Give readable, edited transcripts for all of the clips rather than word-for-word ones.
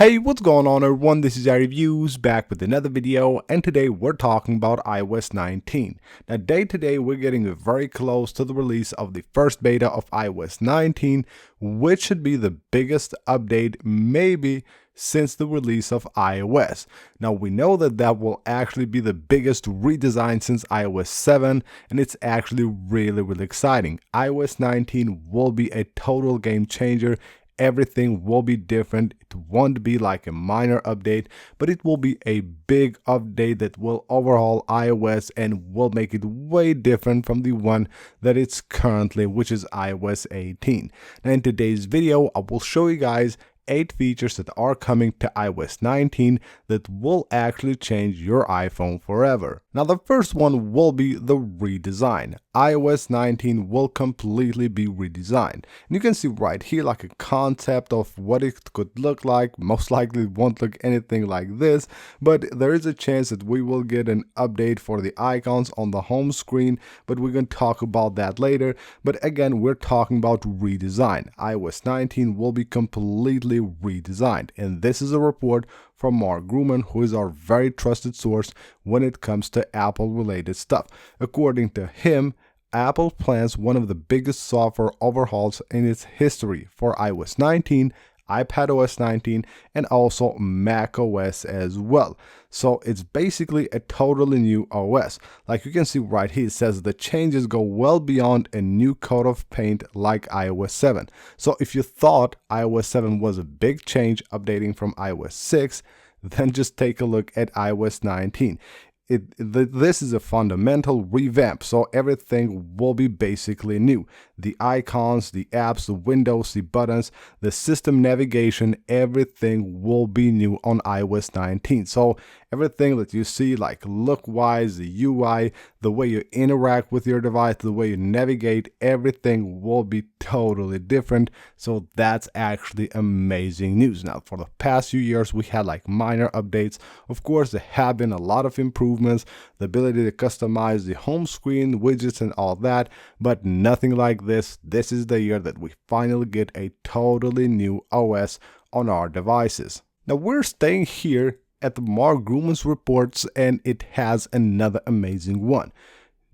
Hey, what's going on everyone, this is iReviews back with another video, and today we're talking about iOS 19. Now day to day we're getting very close to the release of the first beta of iOS 19, which should be the biggest update maybe since the release of iOS. Now we know that will actually be the biggest redesign since iOS 7, and it's actually really exciting. iOS 19 will be a total game changer. Everything will be different. It won't be like a minor update, but it will be a big update that will overhaul iOS and will make it way different from the one that it's currently, which is iOS 18. Now in today's video, I will show you guys 8 features that are coming to iOS 19 that will actually change your iPhone forever. Now the first one will be the redesign. iOS 19 will completely be redesigned. And you can see right here like a concept of what it could look like. Most likely it won't look anything like this, but there is a chance that we will get an update for the icons on the home screen, but we're going to talk about that later. But again, we're talking about redesign. iOS 19 will be completely redesigned, and this is a report from Mark Gurman, who is our very trusted source when it comes to Apple related stuff. According to him, Apple plans one of the biggest software overhauls in its history for iOS 19, iPadOS 19, and also macOS as well. So it's basically a totally new OS. Like you can see right here, it says the changes go well beyond a new coat of paint like iOS 7. So if you thought iOS 7 was a big change updating from iOS 6, then just take a look at iOS 19. This is a fundamental revamp, so everything will be basically new. The icons, the apps, the windows, the buttons, the system navigation, everything will be new on iOS 19. So everything that you see, like look-wise, the UI, the way you interact with your device, the way you navigate, everything will be totally different. So that's actually amazing news. Now, for the past few years, we had like minor updates. Of course, there have been a lot of improvements, the ability to customize the home screen, widgets, and all that, but nothing like this. This is the year that we finally get a totally new OS on our devices. Now, we're staying here at the Mark Gurman's reports, and it has another amazing one.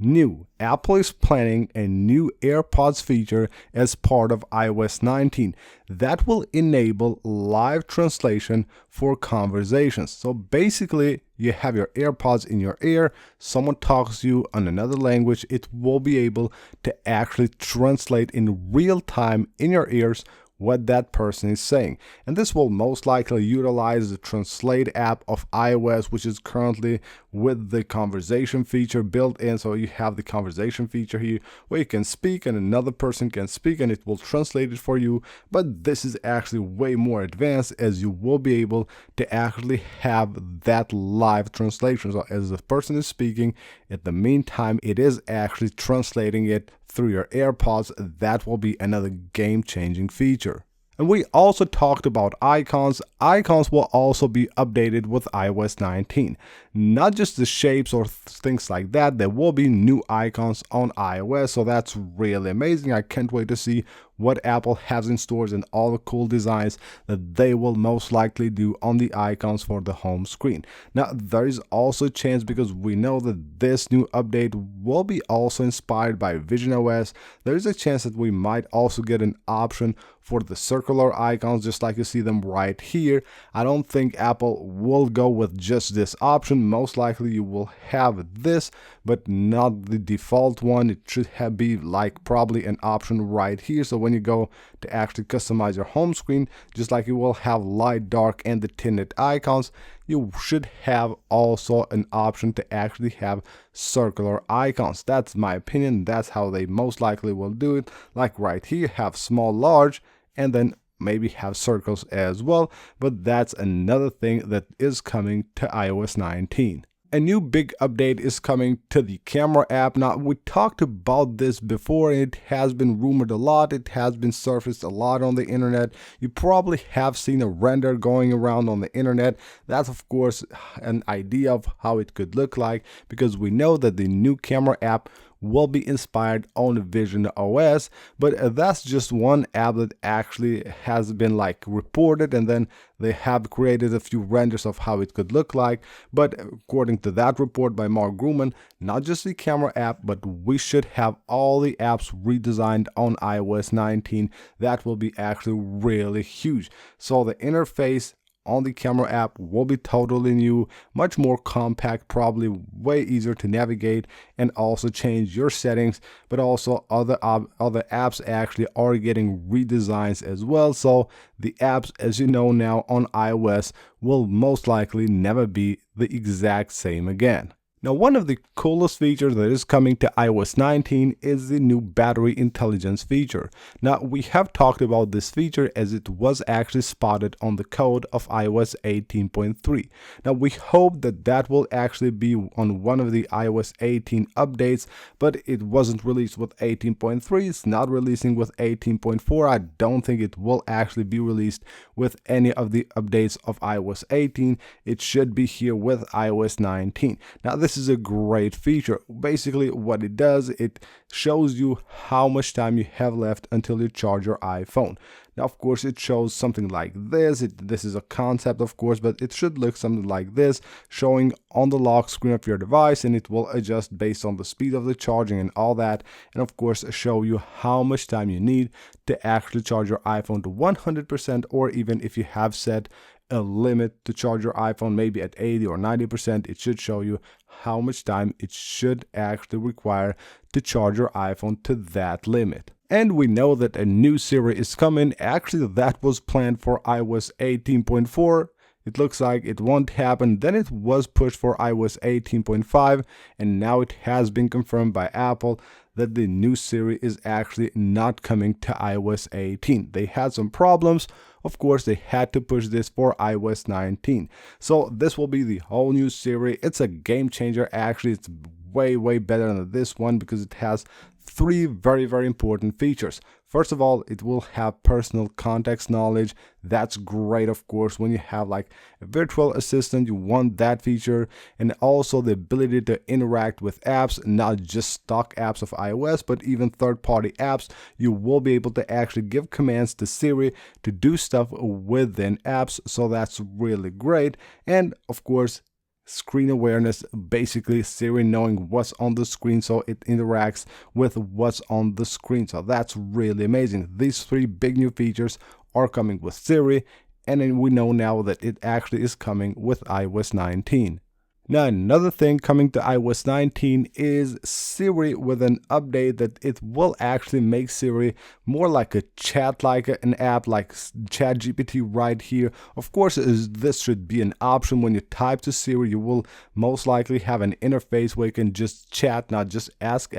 New. Apple is planning a new AirPods feature as part of iOS 19 that will enable live translation for conversations. So basically, you have your AirPods in your ear, someone talks to you on another language, it will be able to actually translate in real time in your ears what that person is saying. And this will most likely utilize the Translate app of iOS, which is currently with the conversation feature built in. So you have the conversation feature here where you can speak and another person can speak and it will translate it for you. But this is actually way more advanced, as you will be able to actually have that live translation. So as the person is speaking, in the meantime, it is actually translating it through your AirPods. That will be another game-changing feature. And we also talked about icons. Icons will also be updated with iOS 19. Not just the shapes or things like that, there will be new icons on iOS, so that's really amazing. I can't wait to see what Apple has in stores and all the cool designs that they will most likely do on the icons for the home screen. Now, there is also a chance, because we know that this new update will be also inspired by visionOS, there is a chance that we might also get an option for the circular icons, just like you see them right here. I don't think Apple will go with just this option. Most likely you will have this, but not the default one. It should be like probably an option right here. So when you go to actually customize your home screen, just like you will have light, dark, and the tinted icons, you should have also an option to actually have circular icons. That's my opinion. That's how they most likely will do it. Like right here, have small, large, and then maybe have circles as well. But that's another thing that is coming to iOS 19. A new big update is coming to the camera app. Now, we talked about this before, and it has been rumored a lot. It has been surfaced a lot on the internet. You probably have seen a render going around on the internet. That's, of course, an idea of how it could look like, because we know that the new camera app will be inspired on Vision OS, but that's just one app that actually has been like reported, and then they have created a few renders of how it could look like. But according to that report by Mark Grumman, not just the camera app, but we should have all the apps redesigned on iOS 19. That will be actually really huge. So the interface on the camera app will be totally new, much more compact, probably way easier to navigate, and also change your settings. But also other apps actually are getting redesigns as well. So the apps, as you know now on iOS, will most likely never be the exact same again. Now, one of the coolest features that is coming to iOS 19 is the new battery intelligence feature. Now, we have talked about this feature as it was actually spotted on the code of iOS 18.3. Now, we hope that that will actually be on one of the iOS 18 updates, but it wasn't released with 18.3. It's not releasing with 18.4. I don't think it will actually be released with any of the updates of iOS 18. It should be here with iOS 19. Now, this is a great feature. Basically, what it does, it shows you how much time you have left until you charge your iPhone. Now, of course, it shows something like this. This is a concept, of course, but it should look something like this, showing on the lock screen of your device, and it will adjust based on the speed of the charging and all that. And of course, show you how much time you need to actually charge your iPhone to 100%, or even if you have set a limit to charge your iPhone maybe at 80 or 90%, it should show you how much time it should actually require to charge your iPhone to that limit. And we know that a new Siri is coming. Actually, that was planned for iOS 18.4. It looks like it won't happen. Then it was pushed for iOS 18.5, and now it has been confirmed by Apple that the new Siri is actually not coming to iOS 18. They had some problems. Of course, they had to push this for iOS 19. So this will be the whole new Siri. It's a game changer. Actually, it's way better than this one because it has three very important features. First of all, it will have personal context knowledge. That's great, of course. When you have like a virtual assistant, you want that feature. And also the ability to interact with apps, not just stock apps of iOS, but even third-party apps. You will be able to actually give commands to Siri to do stuff within apps. So that's really great. And of course, screen awareness, basically Siri knowing what's on the screen so it interacts with what's on the screen. So that's really amazing. These three big new features are coming with Siri, and then we know now that it actually is coming with iOS 19. Now, another thing coming to iOS 19 is Siri with an update that it will actually make Siri more like a chat, like an app like ChatGPT right here. Of course, this should be an option. When you type to Siri, you will most likely have an interface where you can just chat, not just ask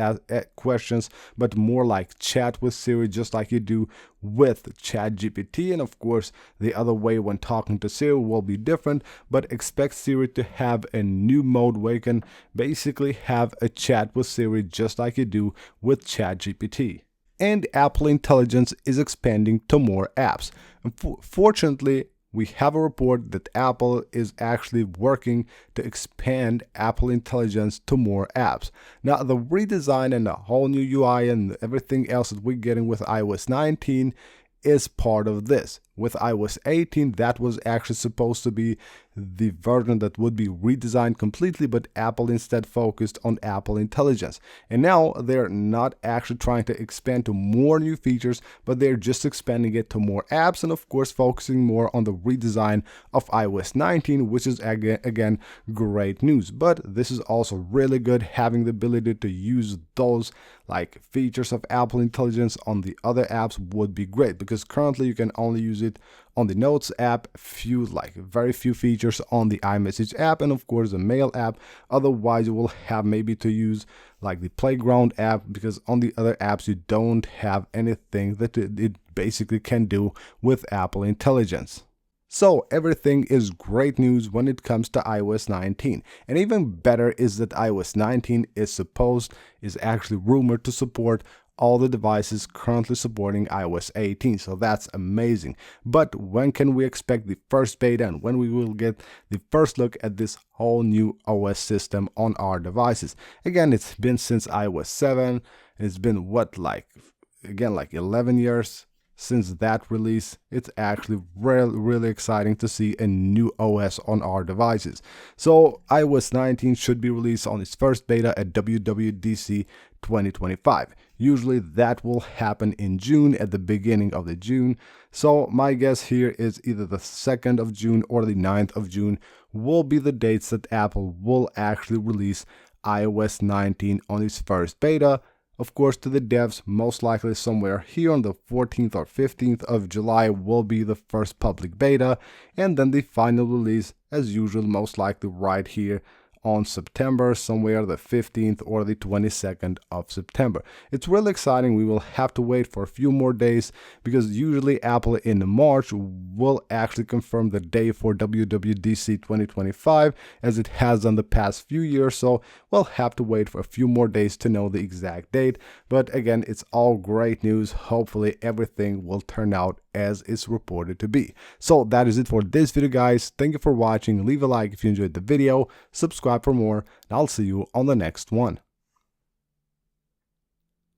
questions, but more like chat with Siri, just like you do with ChatGPT. And of course, the other way when talking to Siri will be different, but expect Siri to have a new mode where you can basically have a chat with Siri just like you do with ChatGPT. And Apple Intelligence is expanding to more apps. Fortunately, we have a report that Apple is actually working to expand Apple Intelligence to more apps. Now, the redesign and the whole new UI and everything else that we're getting with iOS 19 is part of this. With iOS 18, that was actually supposed to be the version that would be redesigned completely, but Apple instead focused on Apple Intelligence. And now they're not actually trying to expand to more new features, but they're just expanding it to more apps, and of course focusing more on the redesign of iOS 19, which is again great news. But this is also really good. Having the ability to use those like features of Apple Intelligence on the other apps would be great, because currently you can only use it on the Notes app, very few features on the iMessage app, and of course the Mail app. Otherwise, you will have maybe to use like the Playground app, because on the other apps you don't have anything that it basically can do with Apple Intelligence. So everything is great news when it comes to iOS 19. And even better is that iOS 19 is actually rumored to support all the devices currently supporting iOS 18, so that's amazing. But when can we expect the first beta and when we will get the first look at this whole new OS system on our devices? Again, it's been since iOS 7. It's been what, like 11 years since that release. It's actually really exciting to see a new OS on our devices. So iOS 19 should be released on its first beta at WWDC 2025. Usually that will happen in June, at the beginning of the June. So my guess here is either the 2nd of June or the 9th of June will be the dates that Apple will actually release iOS 19 on its first beta. Of course, to the devs, most likely somewhere here on the 14th or 15th of July will be the first public beta, and then the final release, as usual, most likely right here on September, somewhere the 15th or the 22nd of September. It's really exciting. We will have to wait for a few more days because usually Apple in March will actually confirm the day for WWDC 2025 as it has done the past few years. So we'll have to wait for a few more days to know the exact date. But again, it's all great news. Hopefully everything will turn out as it's reported to be. So that is it for this video, guys. Thank you for watching. Leave a like if you enjoyed the video, subscribe for more, and I'll see you on the next one.